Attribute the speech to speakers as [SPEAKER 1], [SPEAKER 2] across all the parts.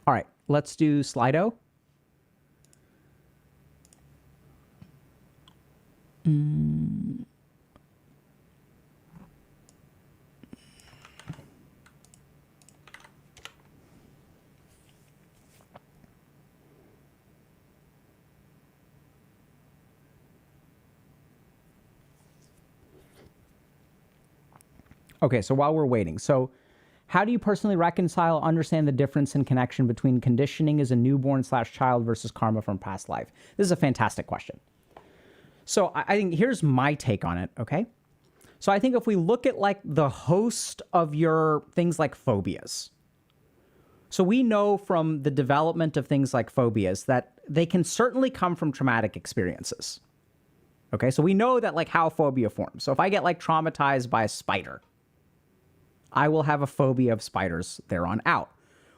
[SPEAKER 1] All right, let's do Slido. Okay, so while we're waiting, so how do you personally reconcile, understand the difference and connection between conditioning as a newborn/child versus karma from past life? This is a fantastic question. So I think here's my take on it, okay? So I think if we look at like the host of your things like phobias, so we know from the development of things like phobias that they can certainly come from traumatic experiences. Okay, so we know that like how phobia forms. So if I get like traumatized by a spider, I will have a phobia of spiders there on out.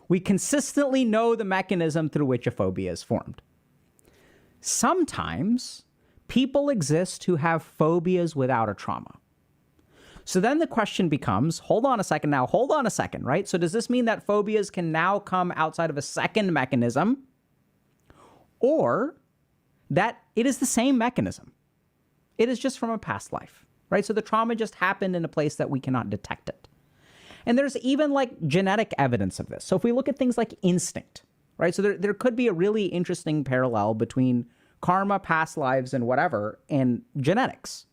[SPEAKER 1] We consistently know the mechanism through which a phobia is formed. Sometimes people exist who have phobias without a trauma. So then the question becomes, hold on a second, right? So does this mean that phobias can now come outside of a second mechanism, or that it is the same mechanism? It is just from a past life, right? So the trauma just happened in a place that we cannot detect it. And there's even like genetic evidence of this. So if we look at things like instinct, right? So there could be a really interesting parallel between karma, past lives, and whatever, and genetics.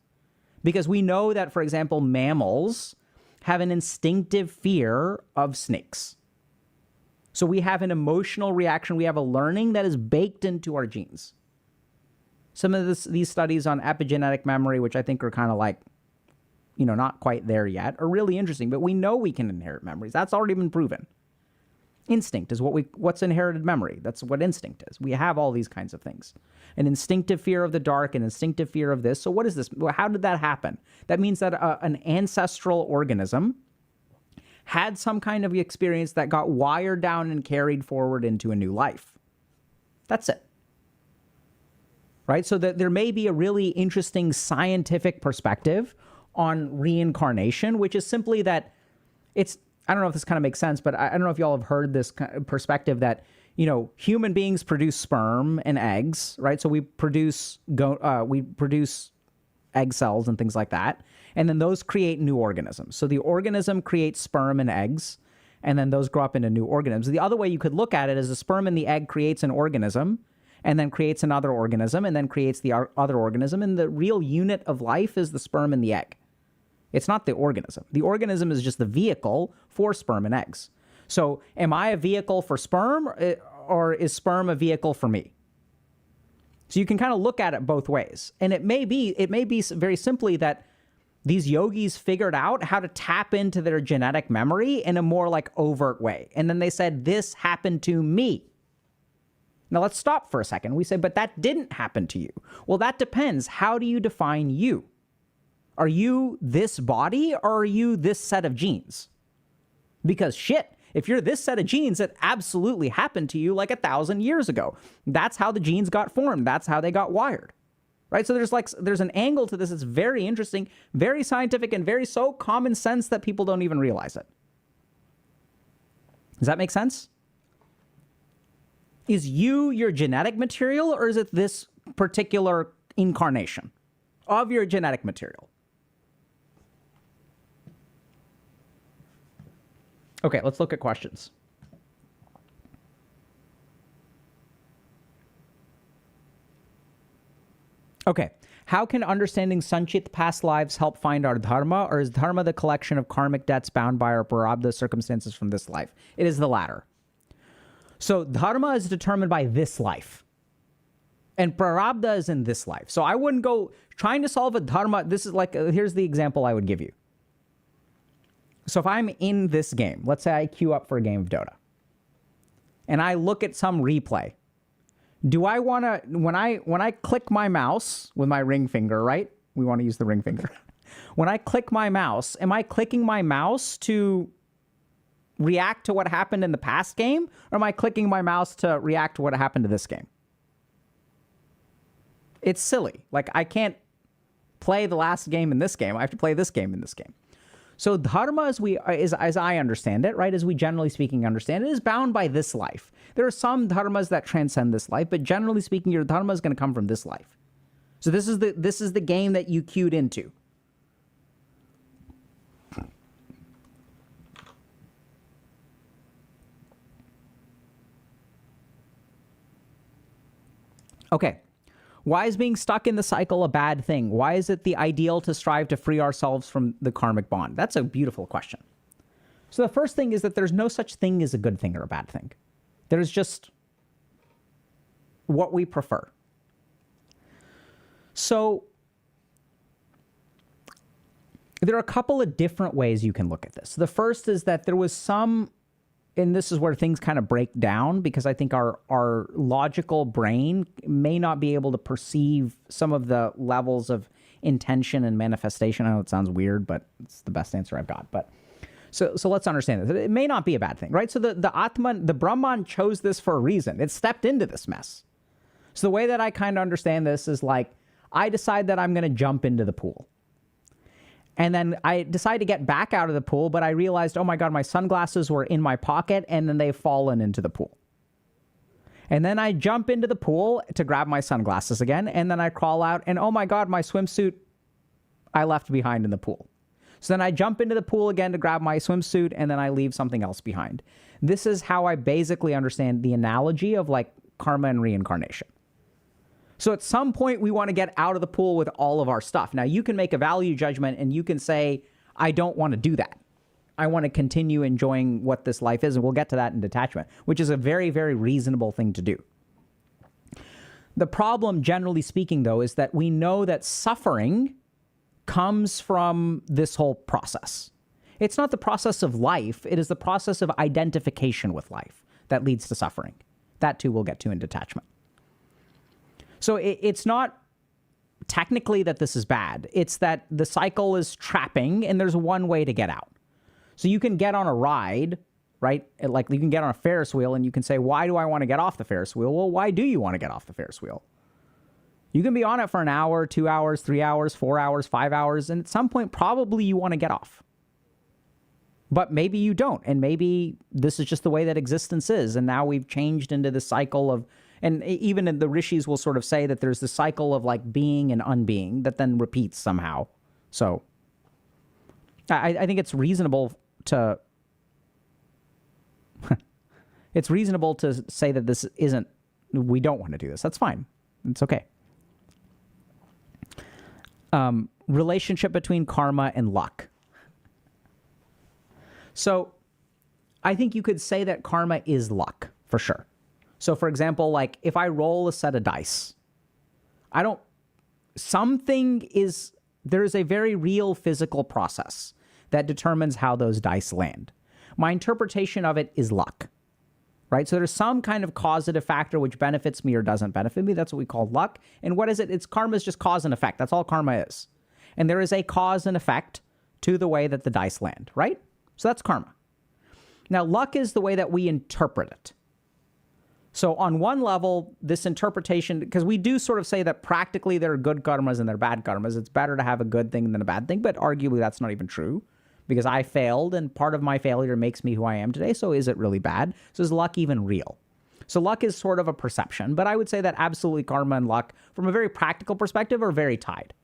[SPEAKER 1] Because we know that, for example, mammals have an instinctive fear of snakes. So we have an emotional reaction. We have a learning that is baked into our genes. Some of these studies on epigenetic memory, which I think are kind of like, you know, not quite there yet, are really interesting. But we know we can inherit memories. That's already been proven. Instinct is what's inherited memory. That's what instinct is. We have all these kinds of things. An instinctive fear of the dark, an instinctive fear of this. So what is this? How did that happen? That means that an ancestral organism had some kind of experience that got wired down and carried forward into a new life. That's it. Right? So that there may be a really interesting scientific perspective on reincarnation, which is simply that it's, I don't know if this kind of makes sense, but I don't know if y'all have heard this perspective that, you know, human beings produce sperm and eggs, right? So we produce egg cells and things like that. And then those create new organisms. So the organism creates sperm and eggs, and then those grow up into new organisms. The other way you could look at it is the sperm and the egg creates an organism, and then creates another organism, and then creates the other organism. And the real unit of life is the sperm and the egg. It's not the organism. The organism is just the vehicle for sperm and eggs. So am I a vehicle for sperm, or is sperm a vehicle for me? So you can kind of look at it both ways. And it may be very simply that these yogis figured out how to tap into their genetic memory in a more like overt way. And then they said, this happened to me. Now let's stop for a second. We say, but that didn't happen to you. Well, that depends. How do you define you? Are you this body, or are you this set of genes? Because shit, if you're this set of genes, it absolutely happened to you like 1,000 years ago. That's how the genes got formed. That's how they got wired. Right? So there's an angle to this that's very interesting, very scientific, and very so common sense that people don't even realize it. Does that make sense? Is you your genetic material, or is it this particular incarnation of your genetic material? Okay, let's look at questions. Okay, how can understanding Sanchit past lives help find our dharma, or is dharma the collection of karmic debts bound by our prarabdha circumstances from this life? It is the latter. So dharma is determined by this life, and prarabdha is in this life. So I wouldn't go trying to solve a dharma. This is like, here's the example I would give you. So if I'm in this game, let's say I queue up for a game of Dota, and I look at some replay, do I want to, when I click my mouse with my ring finger, right? We want to use the ring finger. When I click my mouse, am I clicking my mouse to react to what happened in the past game, or am I clicking my mouse to react to what happened to this game? It's silly. Like, I can't play the last game in this game. I have to play this game in this game. So dharma, as I understand it, right, as we generally speaking understand it, is bound by this life. There are some dharmas that transcend this life, but generally speaking, your dharma is going to come from this life. So this is the game that you queued into. Okay. Why is being stuck in the cycle a bad thing? Why is it the ideal to strive to free ourselves from the karmic bond? That's a beautiful question. So the first thing is that there's no such thing as a good thing or a bad thing. There's just what we prefer. So there are a couple of different ways you can look at this. The first is that there was some, and this is where things kind of break down, because I think our logical brain may not be able to perceive some of the levels of intention and manifestation. I know it sounds weird, but it's the best answer I've got. But so let's understand this. It may not be a bad thing, right? So the Atman, the Brahman chose this for a reason. It stepped into this mess. So the way that I kind of understand this is like, I decide that I'm going to jump into the pool. And then I decide to get back out of the pool, but I realized, oh my God, my sunglasses were in my pocket, and then they've fallen into the pool. And then I jump into the pool to grab my sunglasses again, and then I crawl out, and oh my God, my swimsuit I left behind in the pool. So then I jump into the pool again to grab my swimsuit, and then I leave something else behind. This is how I basically understand the analogy of like karma and reincarnation. So at some point, we want to get out of the pool with all of our stuff. Now, you can make a value judgment and you can say, I don't want to do that. I want to continue enjoying what this life is. And we'll get to that in detachment, which is a very, very reasonable thing to do. The problem, generally speaking, though, is that we know that suffering comes from this whole process. It's not the process of life. It is the process of identification with life that leads to suffering. That, too, we'll get to in detachment. So it's not technically that this is bad. It's that the cycle is trapping and there's one way to get out. So you can get on a ride, right? Like you can get on a Ferris wheel and you can say, why do I want to get off the Ferris wheel? Well, why do you want to get off the Ferris wheel? You can be on it for an hour, 2 hours, 3 hours, 4 hours, 5 hours. And at some point, probably you want to get off. But maybe you don't. And maybe this is just the way that existence is. And now we've changed into this cycle of, and even the rishis will sort of say that there's the cycle of like being and unbeing that then repeats somehow. So I think it's reasonable to it's reasonable to say that this isn't, we don't want to do this. That's fine. It's okay. Relationship between karma and luck. So I think you could say that karma is luck for sure. So for example, like if I roll a set of dice, there's a very real physical process that determines how those dice land. My interpretation of it is luck, right? So there's some kind of causative factor which benefits me or doesn't benefit me. That's what we call luck. And what is it? It's karma is just cause and effect. That's all karma is. And there is a cause and effect to the way that the dice land, right? So that's karma. Now, luck is the way that we interpret it. So on one level, this interpretation, because we do sort of say that practically there are good karmas and there are bad karmas. It's better to have a good thing than a bad thing, but arguably that's not even true because I failed and part of my failure makes me who I am today. So is it really bad? So is luck even real? So luck is sort of a perception, but I would say that absolutely karma and luck from a very practical perspective are very tied.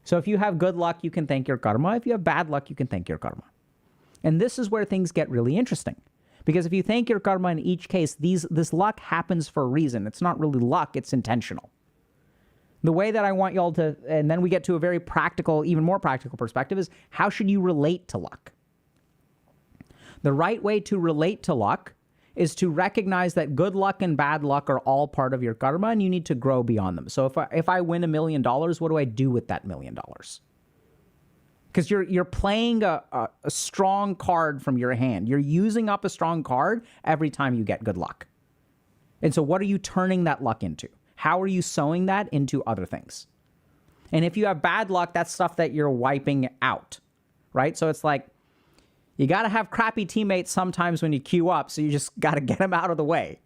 [SPEAKER 1] So if you have good luck, you can thank your karma. If you have bad luck, you can thank your karma. And this is where things get really interesting. Because if you thank your karma in each case, this luck happens for a reason. It's not really luck, it's intentional. The way that I want y'all to, and then we get to a very practical, even more practical perspective, is how should you relate to luck? The right way to relate to luck is to recognize that good luck and bad luck are all part of your karma and you need to grow beyond them. So if I win $1 million, what do I do with that $1 million? Because you're playing a strong card from your hand. You're using up a strong card every time you get good luck. And so what are you turning that luck into? How are you sowing that into other things? And if you have bad luck, that's stuff that you're wiping out, right? So it's like, you got to have crappy teammates sometimes when you queue up, so you just got to get them out of the way.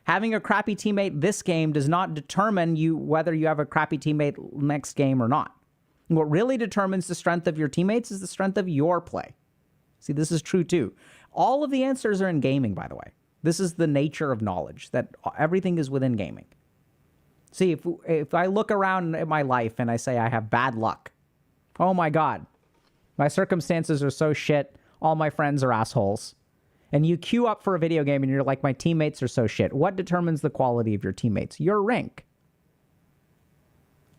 [SPEAKER 1] Having a crappy teammate this game does not determine whether you have a crappy teammate next game or not. What really determines the strength of your teammates is the strength of your play. See, this is true too. All of the answers are in gaming, by the way. This is the nature of knowledge, that everything is within gaming. See, if I look around at my life and I say I have bad luck, oh my God, my circumstances are so shit, all my friends are assholes, and you queue up for a video game and you're like, my teammates are so shit. What determines the quality of your teammates? Your rank.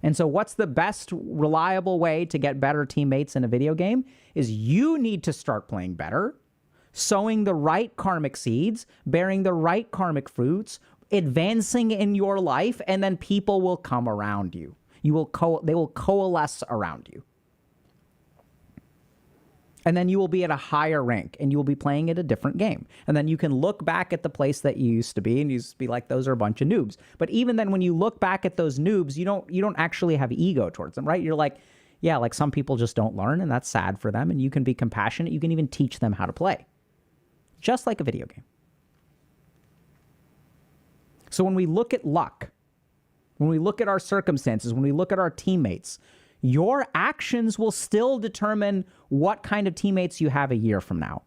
[SPEAKER 1] And so what's the best reliable way to get better teammates in a video game is you need to start playing better, sowing the right karmic seeds, bearing the right karmic fruits, advancing in your life, and then people will come around you. They will coalesce around you. And then you will be at a higher rank and you will be playing at a different game. And then you can look back at the place that you used to be and you just be like, those are a bunch of noobs. But even then, when you look back at those noobs, you don't actually have ego towards them, right? You're like, yeah, like some people just don't learn and that's sad for them. And you can be compassionate. You can even teach them how to play. Just like a video game. So when we look at luck, when we look at our circumstances, when we look at our teammates, your actions will still determine what kind of teammates you have a year from now,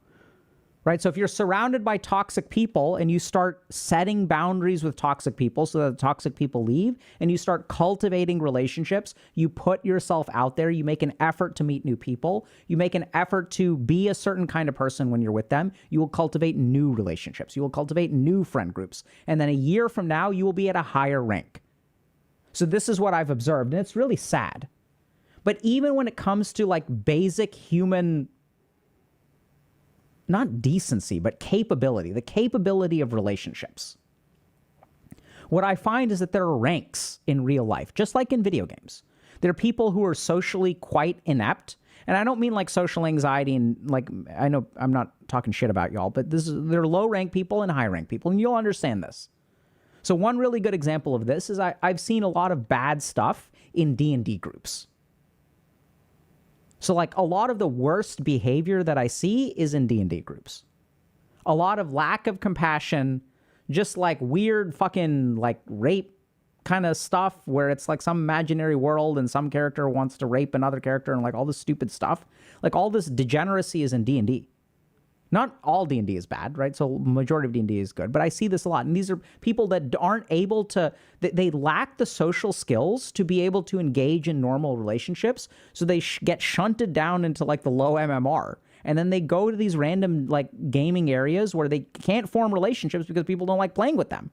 [SPEAKER 1] right? So if you're surrounded by toxic people and you start setting boundaries with toxic people so that the toxic people leave and you start cultivating relationships, you put yourself out there, you make an effort to meet new people, you make an effort to be a certain kind of person when you're with them, you will cultivate new relationships, you will cultivate new friend groups. And then a year from now, you will be at a higher rank. So this is what I've observed, and it's really sad. But even when it comes to like basic human, not decency, but capability, the capability of relationships, what I find is that there are ranks in real life, just like in video games. There are people who are socially quite inept. And I don't mean like social anxiety and like, I know I'm not talking shit about y'all, but there are low rank people and high rank people, and you'll understand this. So one really good example of this is I've seen a lot of bad stuff in D&D groups. So like a lot of the worst behavior that I see is in D&D groups. A lot of lack of compassion, just like weird fucking like rape kind of stuff where it's like some imaginary world and some character wants to rape another character and like all this stupid stuff. Like all this degeneracy is in D&D. Not all D&D is bad, right? So majority of D&D is good, but I see this a lot. And these are people that aren't able to, they lack the social skills to be able to engage in normal relationships. So they get shunted down into like the low MMR. And then they go to these random like gaming areas where they can't form relationships because people don't like playing with them.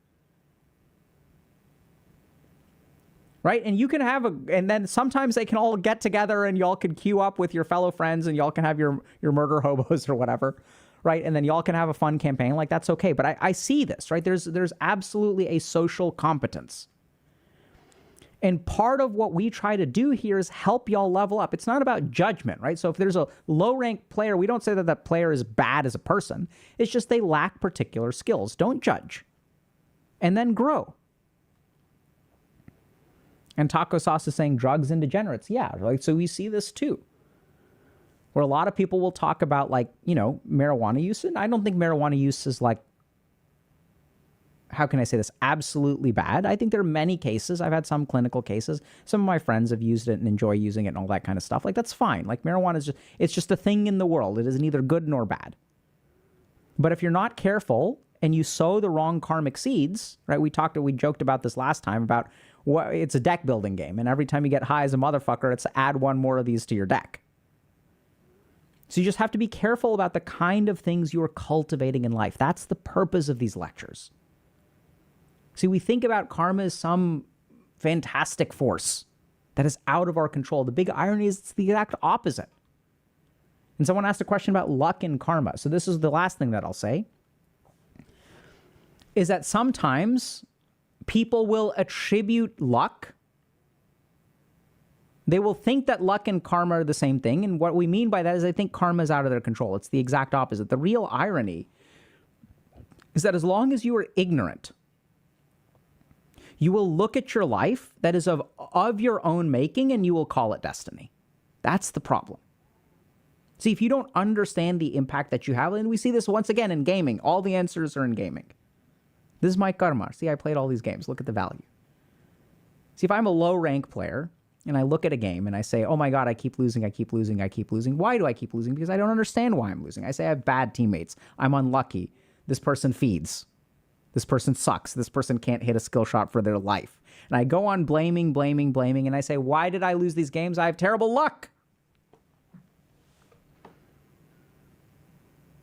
[SPEAKER 1] Right? And you can have and then sometimes they can all get together and y'all can queue up with your fellow friends and y'all can have your murder hobos or whatever. Right? And then y'all can have a fun campaign. Like, that's okay. But I see this, right? There's absolutely a social competence. And part of what we try to do here is help y'all level up. It's not about judgment, right? So if there's a low-ranked player, we don't say that that player is bad as a person. It's just they lack particular skills. Don't judge. And then grow. And Taco Sauce is saying drugs and degenerates. Yeah, like, so we see this too. Where a lot of people will talk about, like, you know, marijuana use. And I don't think marijuana use is like, how can I say this, absolutely bad. I think there are many cases. I've had some clinical cases. Some of my friends have used it and enjoy using it and all that kind of stuff. Like, that's fine. Like, marijuana is just, it's just a thing in the world. It is neither good nor bad. But if you're not careful and you sow the wrong karmic seeds, right? We joked about this last time about what it's a deck building game. And every time you get high as a motherfucker, it's add one more of these to your deck. So you just have to be careful about the kind of things you're cultivating in life. That's the purpose of these lectures. See, we think about karma as some fantastic force that is out of our control. The big irony is it's the exact opposite. And someone asked a question about luck and karma. So this is the last thing that I'll say, is that sometimes people will attribute luck. They will think that luck and karma are the same thing. And what we mean by that is they think karma is out of their control. It's the exact opposite. The real irony is that as long as you are ignorant, you will look at your life that is of your own making and you will call it destiny. That's the problem. See, if you don't understand the impact that you have, and we see this once again in gaming, all the answers are in gaming. This is my karma. See, I played all these games. Look at the value. See, if I'm a low rank player and I look at a game and I say, oh my God, I keep losing, I keep losing, I keep losing. Why do I keep losing? Because I don't understand why I'm losing. I say I have bad teammates. I'm unlucky. This person feeds. This person sucks. This person can't hit a skill shot for their life. And I go on blaming, and I say, why did I lose these games? I have terrible luck.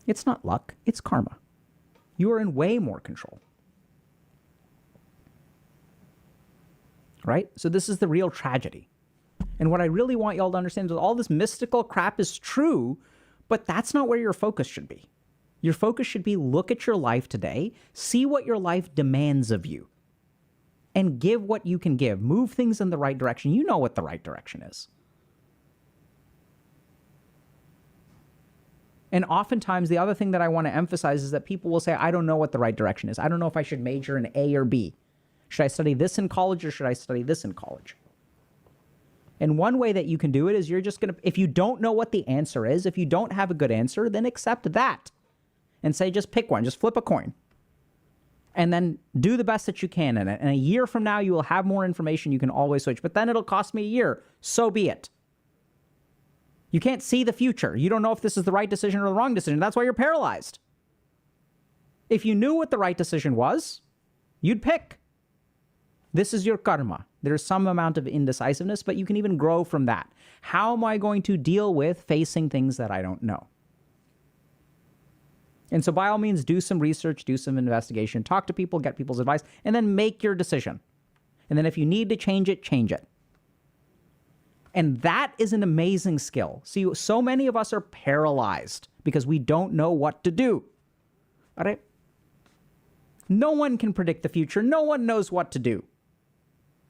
[SPEAKER 1] It's not luck. It's karma. You are in way more control. Right? So this is the real tragedy. And what I really want y'all to understand is all this mystical crap is true, but that's not where your focus should be. Your focus should be look at your life today, see what your life demands of you, and give what you can give. Move things in the right direction. You know what the right direction is. And oftentimes, the other thing that I want to emphasize is that people will say, I don't know what the right direction is. I don't know if I should major in A or B. Should I study this in college or should I study this in college? And one way that you can do it is you're just going to, if you don't know what the answer is, if you don't have a good answer, then accept that and say, just pick one, just flip a coin. And then do the best that you can in it. And a year from now, you will have more information. You can always switch. But then it'll cost me a year. So be it. You can't see the future. You don't know if this is the right decision or the wrong decision. That's why you're paralyzed. If you knew what the right decision was, you'd pick. This is your karma. There's some amount of indecisiveness, but you can even grow from that. How am I going to deal with facing things that I don't know? And so by all means, do some research, do some investigation, talk to people, get people's advice, and then make your decision. And then if you need to change it, change it. And that is an amazing skill. See, so many of us are paralyzed because we don't know what to do. All right? No one can predict the future. No one knows what to do.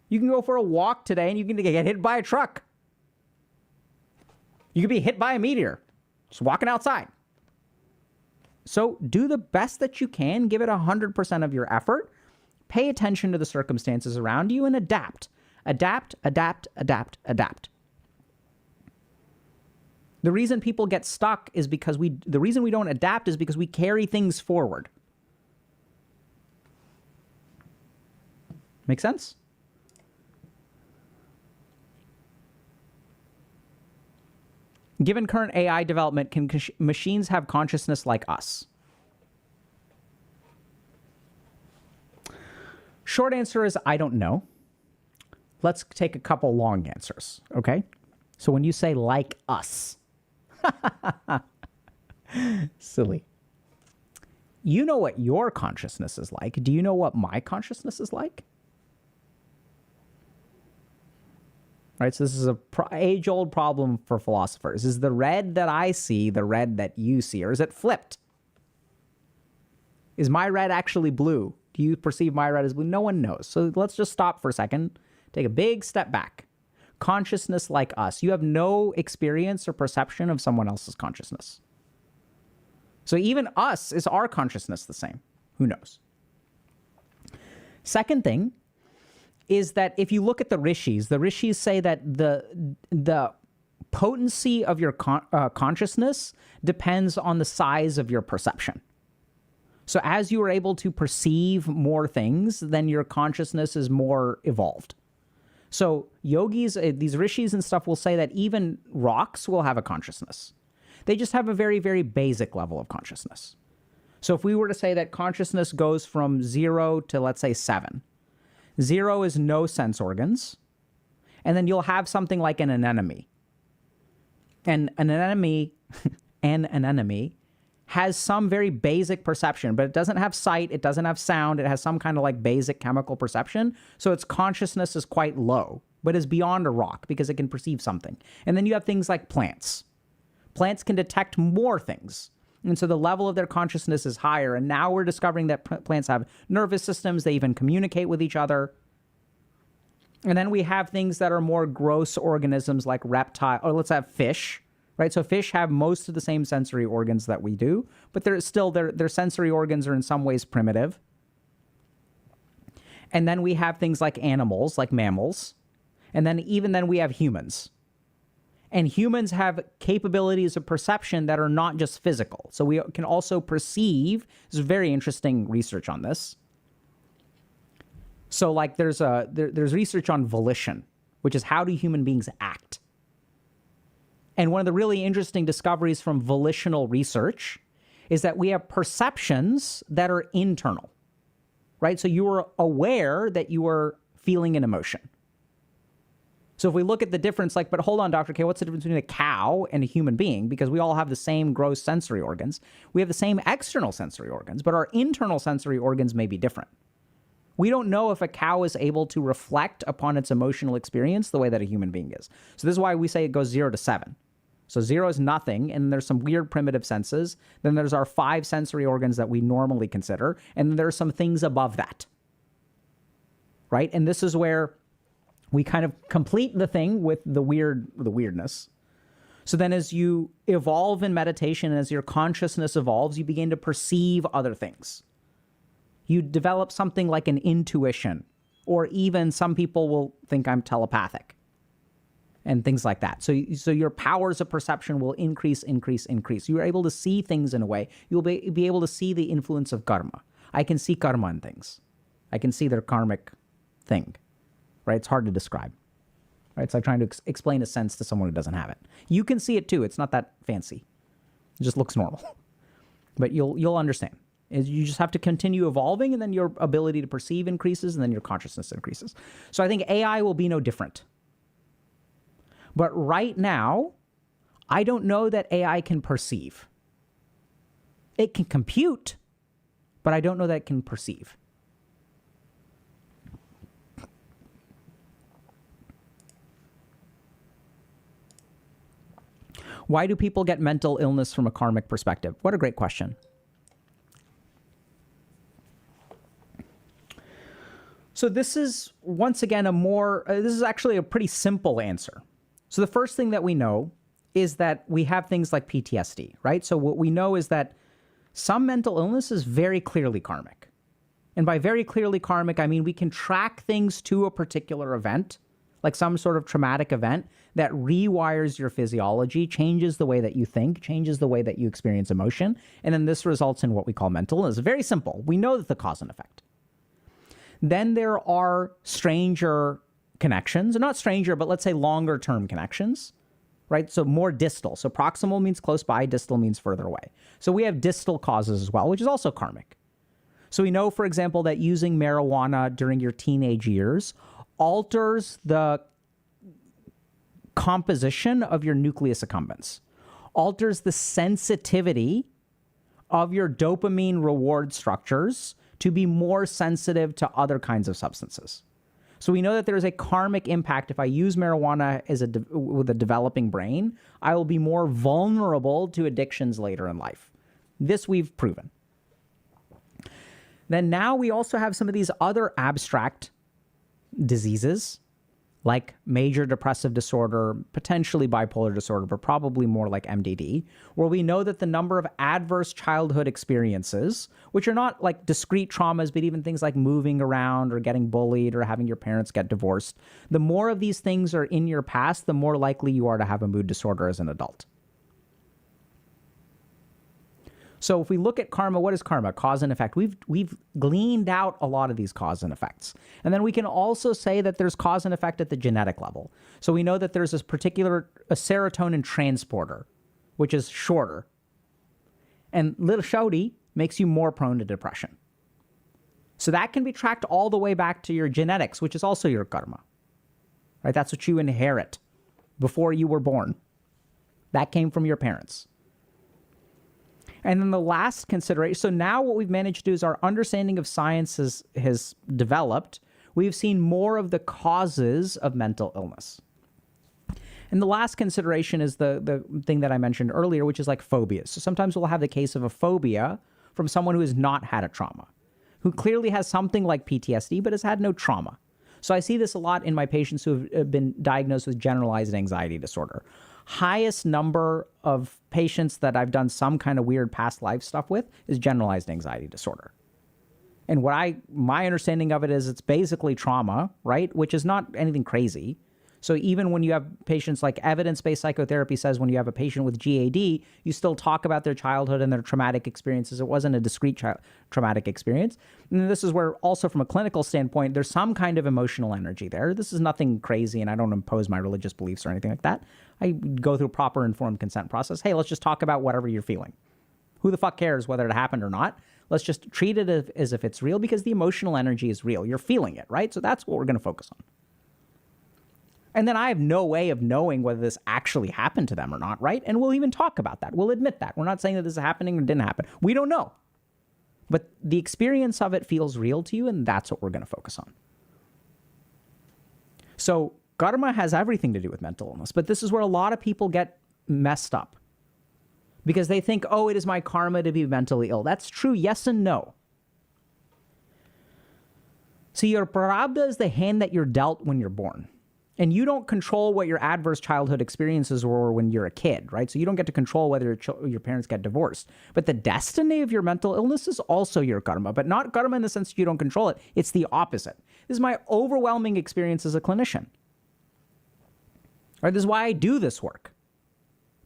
[SPEAKER 1] You can go for a walk today and you can get hit by a truck. You could be hit by a meteor just walking outside. So do the best that you can. Give it 100% of your effort. Pay attention to the circumstances around you and adapt. Adapt, adapt, adapt, adapt. The reason people get stuck is because the reason we don't adapt is because we carry things forward. Make sense? Given current AI development, can machines have consciousness like us? Short answer is I don't know. Let's take a couple long answers, okay? So when you say like us, silly. You know what your consciousness is like. Do you know what my consciousness is like? Right, so this is a age-old problem for philosophers. Is the red that I see the red that you see, or is it flipped? Is my red actually blue? Do you perceive my red as blue? No one knows. So let's just stop for a second. Take a big step back. Consciousness like us. You have no experience or perception of someone else's consciousness. So even us, is our consciousness the same? Who knows? Second thing is that if you look at the rishis say that the potency of your consciousness depends on the size of your perception. So as you are able to perceive more things, then your consciousness is more evolved. So yogis, these rishis and stuff will say that even rocks will have a consciousness. They just have a very, very basic level of consciousness. So if we were to say that consciousness goes from 0 to, let's say, 7, 0 is no sense organs. And then you'll have something like an anemone. And an anemone has some very basic perception, but it doesn't have sight, it doesn't have sound, it has some kind of like basic chemical perception. So its consciousness is quite low, but is beyond a rock because it can perceive something. And then you have things like plants. Plants can detect more things. And so the level of their consciousness is higher. And now we're discovering that plants have nervous systems. They even communicate with each other. And then we have things that are more gross organisms like reptile, or let's have fish, right? So fish have most of the same sensory organs that we do, but they're still, their sensory organs are in some ways primitive. And then we have things like animals, like mammals. And then even then we have humans. And humans have capabilities of perception that are not just physical. So we can also perceive. There's very interesting research on this. So like there's research on volition, which is how do human beings act? And one of the really interesting discoveries from volitional research is that we have perceptions that are internal, right? So you are aware that you are feeling an emotion. So if we look at the difference, like, but hold on, Dr. K, what's the difference between a cow and a human being? Because we all have the same gross sensory organs. We have the same external sensory organs, but our internal sensory organs may be different. We don't know if a cow is able to reflect upon its emotional experience the way that a human being is. So this is why we say it goes 0 to 7. So 0 is nothing, and there's some weird primitive senses. Then there's our 5 sensory organs that we normally consider, and then there's some things above that, right? And this is where we kind of complete the thing with the weirdness. So then as you evolve in meditation, as your consciousness evolves, you begin to perceive other things. You develop something like an intuition, or even some people will think I'm telepathic and things like that. So your powers of perception will increase. You're able to see things in a way. You'll be able to see the influence of karma. I can see karma in things. I can see their karmic thing. Right? It's hard to describe. Right? It's like trying to explain a sense to someone who doesn't have it. You can see it too. It's not that fancy. It just looks normal. But you'll understand. You just have to continue evolving, and then your ability to perceive increases, and then your consciousness increases. So I think AI will be no different. But right now, I don't know that AI can perceive. It can compute, but I don't know that it can perceive. Why do people get mental illness from a karmic perspective? What a great question. So this is, once again, this is actually a pretty simple answer. So the first thing that we know is that we have things like PTSD, right? So what we know is that some mental illness is very clearly karmic. And by very clearly karmic, I mean we can track things to a particular event, like some sort of traumatic event that rewires your physiology, changes the way that you think, changes the way that you experience emotion, and then this results in what we call mental illness. Very simple. We know that the cause and effect. Then there are stranger connections, not stranger, but let's say longer term connections, right? So more distal. So proximal means close by, distal means further away. So we have distal causes as well, which is also karmic. So we know, for example, that using marijuana during your teenage years alters the composition of your nucleus accumbens, alters the sensitivity of your dopamine reward structures to be more sensitive to other kinds of substances. So we know that there is a karmic impact. If I use marijuana with a developing brain, I will be more vulnerable to addictions later in life. This we've proven. Then now we also have some of these other abstract diseases, like major depressive disorder, potentially bipolar disorder, but probably more like MDD, where we know that the number of adverse childhood experiences, which are not like discrete traumas, but even things like moving around or getting bullied or having your parents get divorced, the more of these things are in your past, the more likely you are to have a mood disorder as an adult. So if we look at karma, what is karma? Cause and effect. We've gleaned out a lot of these cause and effects. And then we can also say that there's cause and effect at the genetic level. So we know that there's this particular a serotonin transporter, which is shorter. And little shouty makes you more prone to depression. So that can be tracked all the way back to your genetics, which is also your karma. Right? That's what you inherit before you were born. That came from your parents. And then the last consideration, so now what we've managed to do is our understanding of science has developed. We've seen more of the causes of mental illness. And the last consideration is the thing that I mentioned earlier, which is like phobias. So sometimes we'll have the case of a phobia from someone who has not had a trauma, who clearly has something like PTSD, but has had no trauma. So I see this a lot in my patients who have been diagnosed with generalized anxiety disorder. Highest number of patients that I've done some kind of weird past life stuff with is generalized anxiety disorder. And my understanding of it is it's basically trauma, right? Which is not anything crazy. So even when you have patients, like evidence-based psychotherapy says, when you have a patient with GAD, you still talk about their childhood and their traumatic experiences. It wasn't a discrete traumatic experience. And this is where also from a clinical standpoint, there's some kind of emotional energy there. This is nothing crazy, and I don't impose my religious beliefs or anything like that. I go through proper informed consent process. Hey, let's just talk about whatever you're feeling. Who the fuck cares whether it happened or not? Let's just treat it as if it's real, because the emotional energy is real. You're feeling it, right? So that's what we're going to focus on. And then I have no way of knowing whether this actually happened to them or not, right? And we'll even talk about that. We'll admit that. We're not saying that this is happening or didn't happen. We don't know. But the experience of it feels real to you, and that's what we're going to focus on. So karma has everything to do with mental illness, but this is where a lot of people get messed up. Because they think, oh, it is my karma to be mentally ill. That's true, yes and no. See, your prarabdha is the hand that you're dealt when you're born. And you don't control what your adverse childhood experiences were when you're a kid, right? So you don't get to control whether your parents get divorced. But the destiny of your mental illness is also your karma, but not karma in the sense that you don't control it. It's the opposite. This is my overwhelming experience as a clinician. Right? This is why I do this work.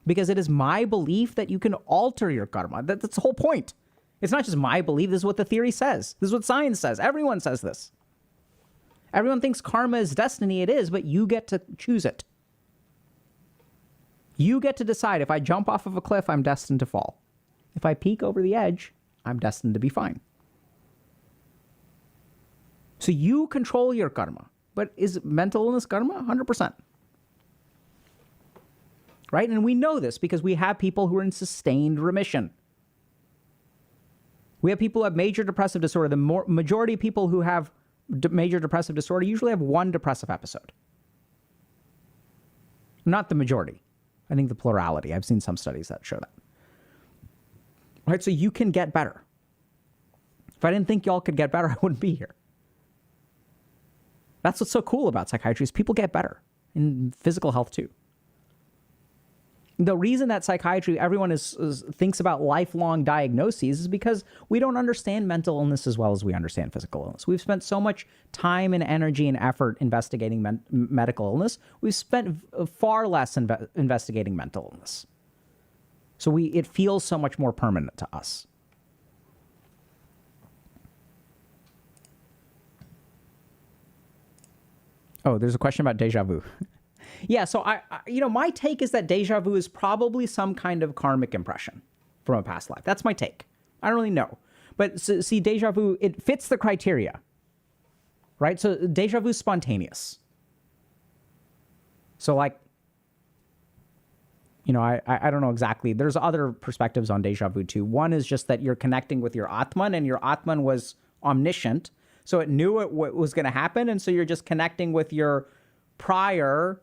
[SPEAKER 1] Because it is my belief that you can alter your karma. That's the whole point. It's not just my belief. This is what the theory says. This is what science says. Everyone says this. Everyone thinks karma is destiny. It is, but you get to choose it. You get to decide, if I jump off of a cliff, I'm destined to fall. If I peek over the edge, I'm destined to be fine. So you control your karma. But is mental illness karma? 100%. Right? And we know this because we have people who are in sustained remission. We have people who have major depressive disorder. The majority of people who have major depressive disorder usually have one depressive episode. Not the majority. I think the plurality. I've seen some studies that show that. Right? So you can get better. If I didn't think y'all could get better, I wouldn't be here. That's what's so cool about psychiatry is people get better. In physical health too. The reason that psychiatry, everyone thinks about lifelong diagnoses is because we don't understand mental illness as well as we understand physical illness. We've spent so much time and energy and effort investigating medical illness. We've spent far less investigating mental illness. So it feels so much more permanent to us. Oh, there's a question about deja vu. Yeah, so my take is that deja vu is probably some kind of karmic impression from a past life. That's my take. I don't really know. But see, deja vu, it fits the criteria, right? So deja vu is spontaneous. So I don't know exactly. There's other perspectives on deja vu too. One is just that you're connecting with your Atman, and your Atman was omniscient. So it knew what was going to happen. And so you're just connecting with your prior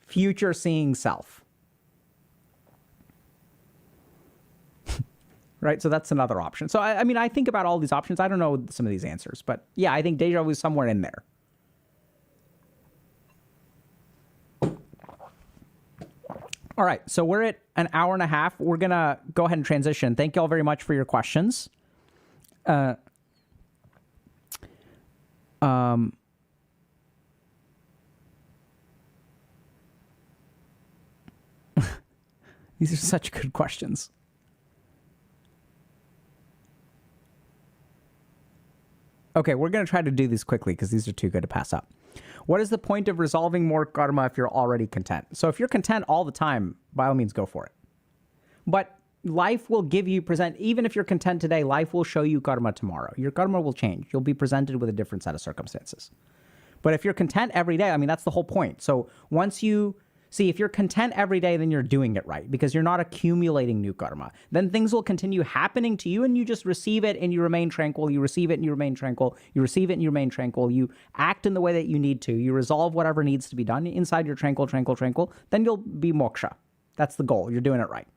[SPEAKER 1] future seeing self. Right? So that's another option. So I think about all these options. I don't know some of these answers, but yeah, I think deja vu is somewhere in there. All right. So we're at an hour and a half. We're going to go ahead and transition. Thank you all very much for your questions. These are such good questions. Okay, we're going to try to do these quickly because these are too good to pass up. What is the point of resolving more karma if you're already content? So if you're content all the time, by all means, go for it. But life will even if you're content today, life will show you karma tomorrow. Your karma will change. You'll be presented with a different set of circumstances. But if you're content every day, that's the whole point. So if you're content every day, then you're doing it right because you're not accumulating new karma. Then things will continue happening to you and you just receive it and you remain tranquil. You receive it and you remain tranquil. You receive it and you remain tranquil. You act in the way that you need to. You resolve whatever needs to be done inside your tranquil. Then you'll be moksha. That's the goal. You're doing it right.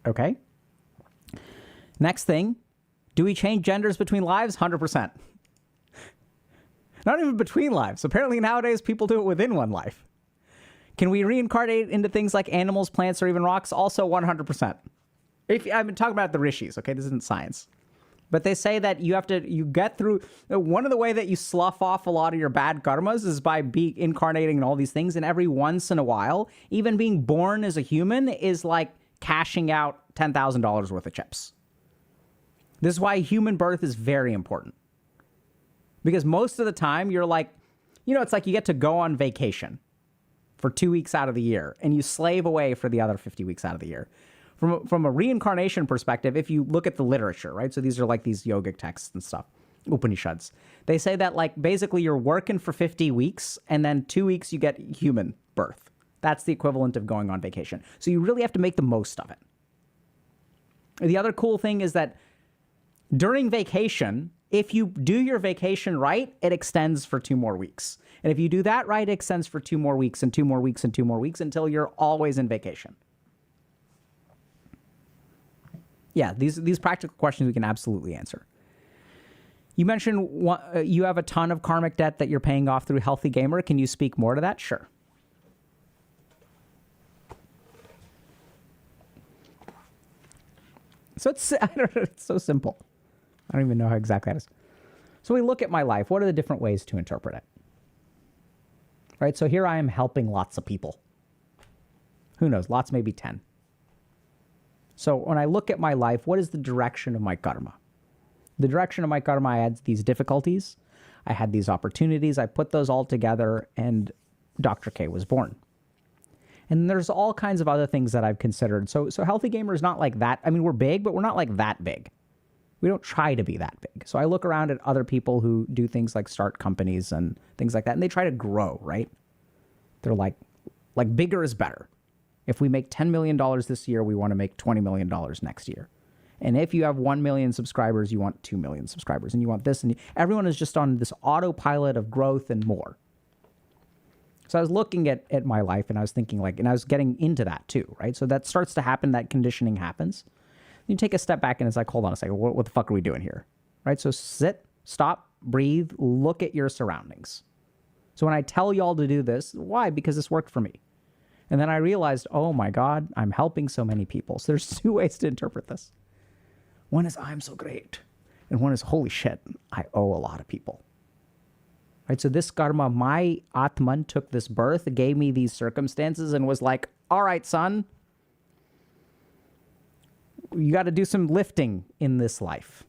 [SPEAKER 1] Okay? Next thing, do we change genders between lives? 100%. Not even between lives. Apparently nowadays people do it within one life. Can we reincarnate into things like animals, plants, or even rocks? Also 100%. I've been talking about the rishis, okay? This isn't science. But they say that you get through, one of the way that you slough off a lot of your bad karmas is by incarnating in all these things. And every once in a while, even being born as a human is like cashing out $10,000 worth of chips. This is why human birth is very important. Because most of the time you're like, it's like you get to go on vacation for 2 weeks out of the year and you slave away for the other 50 weeks out of the year. From a reincarnation perspective, if you look at the literature, right? So these are like these yogic texts and stuff, Upanishads. They say that like basically you're working for 50 weeks and then 2 weeks you get human birth. That's the equivalent of going on vacation. So you really have to make the most of it. The other cool thing is that during vacation, if you do your vacation right, it extends for 2 more weeks. And if you do that right, it extends for 2 more weeks and 2 more weeks and 2 more weeks until you're always in vacation. Yeah, these practical questions we can absolutely answer. You mentioned you have a ton of karmic debt that you're paying off through Healthy Gamer. Can you speak more to that? Sure. So it's so simple. I don't even know how exactly that is. So we look at my life. What are the different ways to interpret it? Right? So here I am helping lots of people. Who knows? Lots, maybe 10. So when I look at my life, what is the direction of my karma? The direction of my karma, I had these difficulties. I had these opportunities. I put those all together and Dr. K was born. And there's all kinds of other things that I've considered. So Healthy Gamer is not like that. I mean, we're big, but we're not like that big. We don't try to be that big. So I look around at other people who do things like start companies and things like that, and they try to grow, right? They're like bigger is better. If we make $10 million this year, we want to make $20 million next year. And if you have 1 million subscribers, you want 2 million subscribers, and you want this, and everyone is just on this autopilot of growth and more. So I was looking at my life and I was thinking and I was getting into that too, right? So that starts to happen, that conditioning happens. You take a step back and it's like, hold on a second, what the fuck are we doing here? Right? So sit, stop, breathe, look at your surroundings. So when I tell y'all to do this, why? Because this worked for me. And then I realized, oh my God, I'm helping so many people. So there's 2 ways to interpret this. One is I'm so great. And one is, holy shit, I owe a lot of people. Right? So this karma, my Atman took this birth, gave me these circumstances and was like, all right, son, you got to do some lifting in this life.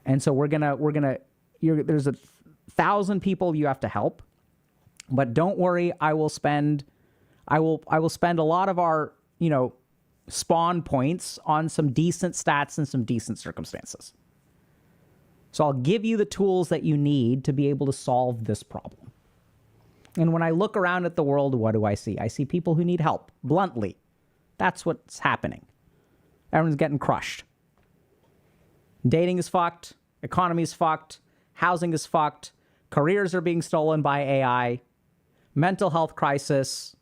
[SPEAKER 1] And so there's 1,000 people you have to help, but don't worry, I will spend a lot of our, spawn points on some decent stats and some decent circumstances. So I'll give you the tools that you need to be able to solve this problem. And when I look around at the world, what do I see? I see people who need help, bluntly. That's what's happening. Everyone's getting crushed. Dating is fucked. Economy is fucked. Housing is fucked. Careers are being stolen by AI. Mental health crisis.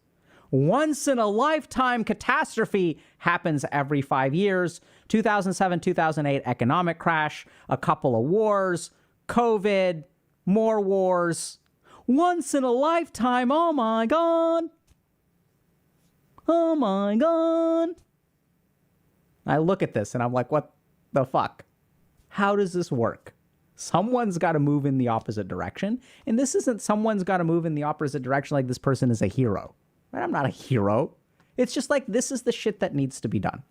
[SPEAKER 1] Once in a lifetime catastrophe happens every 5 years. 2007, 2008 economic crash, a couple of wars, COVID, more wars. Once in a lifetime, oh my God. Oh my God. I look at this and I'm like, what the fuck? How does this work? Someone's got to move in the opposite direction. And this isn't someone's got to move in the opposite direction like this person is a hero. Right? I'm not a hero. It's just like this is the shit that needs to be done.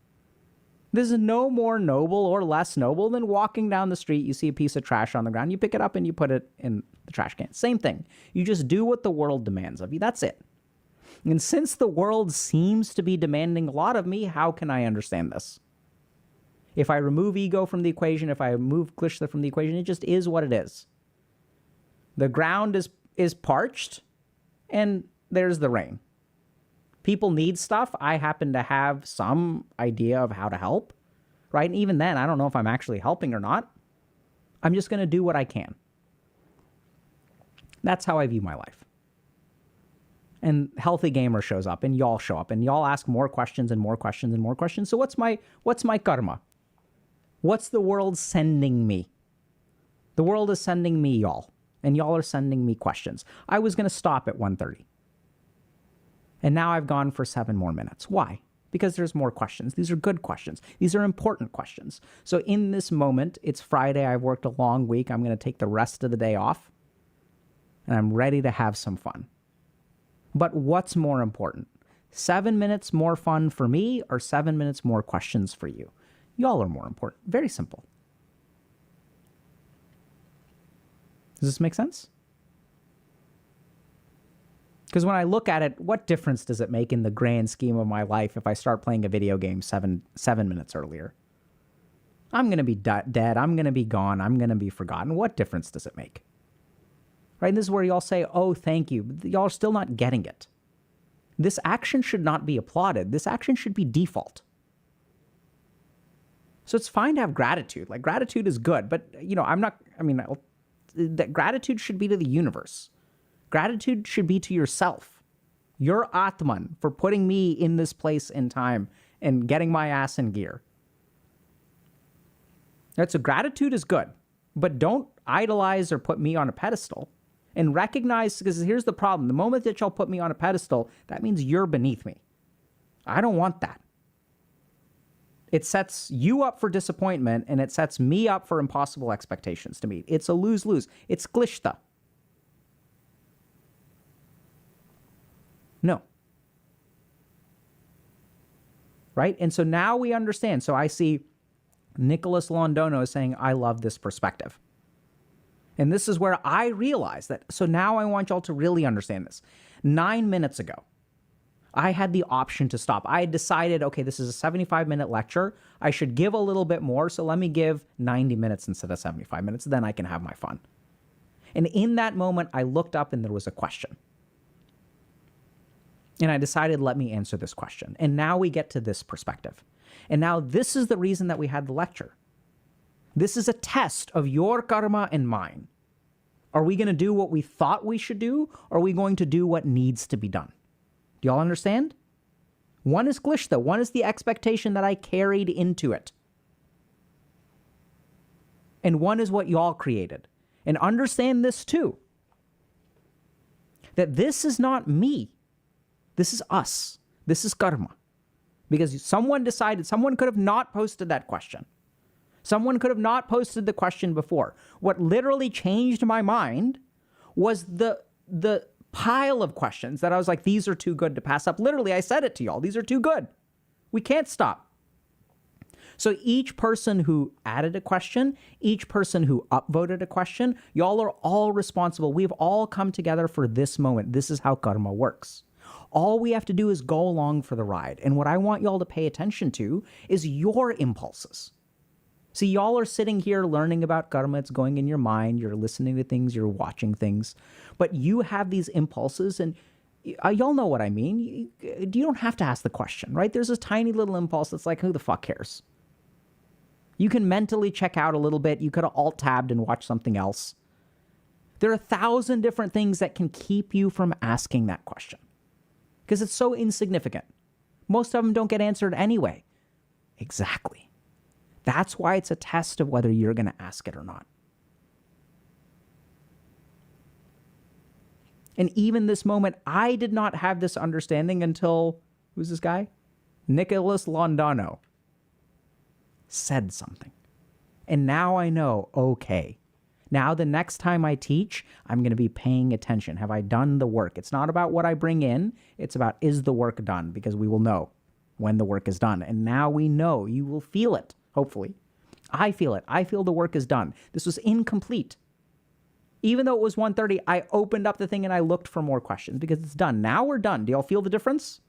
[SPEAKER 1] This is no more noble or less noble than walking down the street. You see a piece of trash on the ground. You pick it up and you put it in the trash can. Same thing. You just do what the world demands of you. That's it. And since the world seems to be demanding a lot of me, how can I understand this? If I remove ego from the equation, if I remove Klishta from the equation, it just is what it is. The ground is parched, and there's the rain. People need stuff. I happen to have some idea of how to help, right? And even then, I don't know if I'm actually helping or not. I'm just going to do what I can. That's how I view my life. And Healthy Gamer shows up, and y'all show up, and y'all ask more questions and more questions and more questions. So what's my karma? What's the world sending me? The world is sending me y'all, and y'all are sending me questions. I was going to stop at 1:30. And now I've gone for 7 more minutes. Why? because there's more questions. These are good questions. These are important questions. So in this moment, it's Friday. I've worked a long week. I'm going to take the rest of the day off, and I'm ready to have some fun. But what's more important? 7 minutes more fun for me or 7 minutes more questions for you? Y'all are more important. Very simple. Does this make sense? Because when I look at it, what difference does it make in the grand scheme of my life if I start playing a video game seven minutes earlier? I'm going to be dead. I'm going to be gone. I'm going to be forgotten. What difference does it make? Right? And this is where y'all say, oh, thank you. But y'all are still not getting it. This action should not be applauded. This action should be default. So it's fine to have gratitude. Like, gratitude is good. But, that gratitude should be to the universe. Gratitude should be to yourself. You're Atman for putting me in this place in time and getting my ass in gear. Right, so gratitude is good, but don't idolize or put me on a pedestal. And recognize, because here's the problem. The moment that y'all put me on a pedestal, that means you're beneath me. I don't want that. It sets you up for disappointment, and it sets me up for impossible expectations to meet. It's a lose-lose. It's glishta. No. Right? And so now we understand. So I see Nicholas Londono is saying, I love this perspective. And this is where I realize that. So now I want y'all to really understand this. 9 minutes ago, I had the option to stop. I had decided, okay, this is a 75-minute lecture. I should give a little bit more. So let me give 90 minutes instead of 75 minutes. Then I can have my fun. And in that moment, I looked up and there was a question. And I decided, let me answer this question. And now we get to this perspective. And now this is the reason that we had the lecture. This is a test of your karma and mine. Are we going to do what we thought we should do? Or are we going to do what needs to be done? Do y'all understand? One is glishta. One is the expectation that I carried into it. And one is what y'all created. And understand this too. That this is not me. This is us. This is karma. Because someone decided, someone could have not posted that question. Someone could have not posted the question before. What literally changed my mind was the pile of questions that I was like, these are too good to pass up. Literally, I said it to y'all. These are too good. We can't stop. So each person who added a question, each person who upvoted a question, y'all are all responsible. We've all come together for this moment. This is how karma works. All we have to do is go along for the ride. And what I want y'all to pay attention to is your impulses. See, y'all are sitting here learning about karma. It's going in your mind. You're listening to things. You're watching things. But you have these impulses, and y'all know what I mean. You don't have to ask the question, right? There's a tiny little impulse that's like, who the fuck cares? You can mentally check out a little bit. You could have alt-tabbed and watched something else. There are 1,000 different things that can keep you from asking that question because it's so insignificant. Most of them don't get answered anyway. Exactly. That's why it's a test of whether you're going to ask it or not. And even this moment, I did not have this understanding until, who's this guy? Nicholas Londono said something. And now I know, okay. Now the next time I teach, I'm going to be paying attention. Have I done the work? It's not about what I bring in. It's about, is the work done? Because we will know when the work is done. And now we know. You will feel it, hopefully. I feel it. I feel the work is done. This was incomplete. Even though it was 1:30, I opened up the thing and I looked for more questions because it's done. Now we're done. Do y'all feel the difference?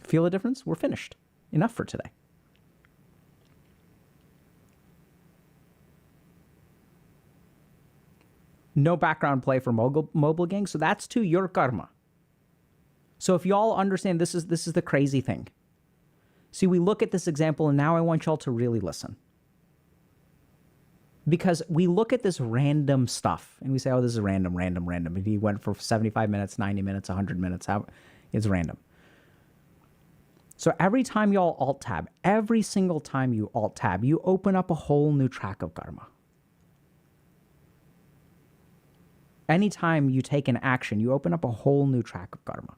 [SPEAKER 1] Feel the difference? We're finished. Enough for today. No background play for Mobile Gang. So that's to your karma. So if y'all understand, this is the crazy thing. See, we look at this example, and now I want y'all to really listen. Because we look at this random stuff, and we say, oh, this is random. If he went for 75 minutes, 90 minutes, 100 minutes, it's random. So every time y'all alt-tab, every single time you alt-tab, you open up a whole new track of karma. Anytime you take an action, you open up a whole new track of karma.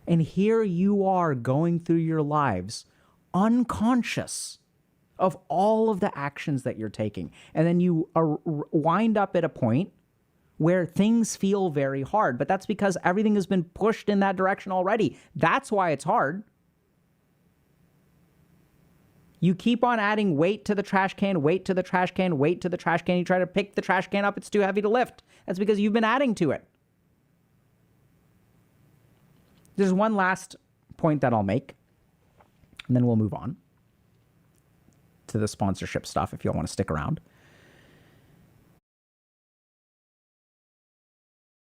[SPEAKER 1] And here you are going through your lives unconscious of all of the actions that you're taking. And then you wind up at a point where things feel very hard. But that's because everything has been pushed in that direction already. That's why it's hard. You keep on adding weight to the trash can, weight to the trash can, weight to the trash can. You try to pick the trash can up, it's too heavy to lift. That's because you've been adding to it. There's one last point that I'll make, and then we'll move on to the sponsorship stuff if you all want to stick around.